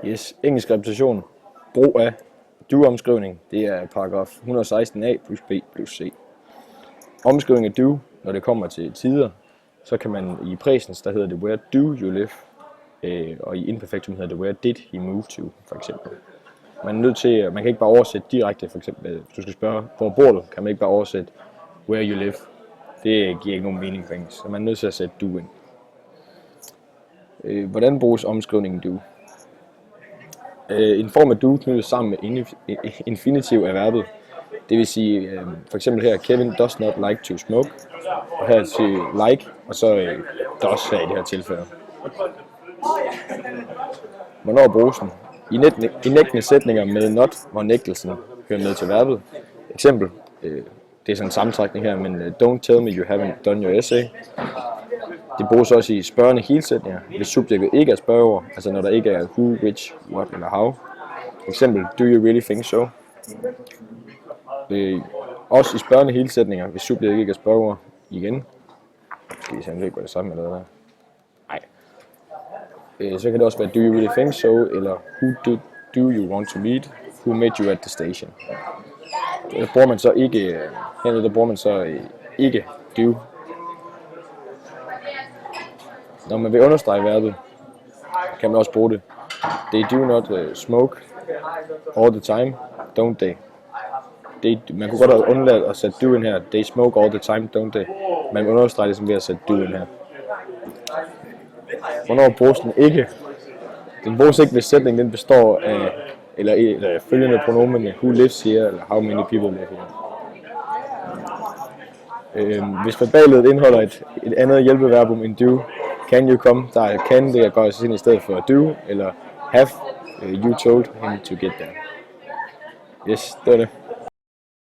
Yes, engelsk repetition. Brug af do-omskrivning. Det er paragraf 116a plus b plus c. Omskrivning af do, når det kommer til tider, så kan man i præsens, der hedder det where do you live, og i imperfektum hedder det where did he move to, for eksempel. Man er nødt til, man kan ikke bare oversætte direkte, for eksempel, hvis du skal spørge, hvor bor du, kan man ikke bare oversætte where you live. Det giver ikke nogen mening for engelsk, så man er nødt til at sætte do ind. Hvordan bruges omskrivningen do? En form af do knyttes sammen med infinitiv af verbet. Det vil sige, for eksempel her, Kevin does not like to smoke, og her til like, og så does her i det her tilfælde. Hvornår bruges den? I nægtende sætninger med not, hvor nægtelsen hører med til verbet. Eksempel, det er sådan en sammentrækning her, men don't tell me you haven't done your essay. Det bruges også i spørgende helsætninger, hvis subjektet ikke er spørgeord, altså når der ikke er who, which, what eller how. Eksempel, do you really think so? Også i spørgende helsætninger, hvis subjektet ikke er spørgeord igen. Skal vi se, om det ikke var det samme eller hvad? Nej. Så kan det også være, do you really think so? Eller who do you want to meet? Who met you at the station? Der bruger man så ikke, hernede der bruger man så ikke do. Når man vil understrege verbet, kan man også bruge det. They do not smoke all the time, don't they? Man kunne godt have undladt at sætte do ind her. They smoke all the time, don't they? Man vil understrege det som ved at sætte do ind her. Hvornår bruges den ikke? Den bruges ikke, hvis sætningen den består af eller følgende pronomen who lives here, eller how many people live here. Hvis verbalet indeholder et andet hjælpeverbum end do, can you come, der er can, det går altså ind i stedet for do, eller have you told him to get there. Yes, det var det.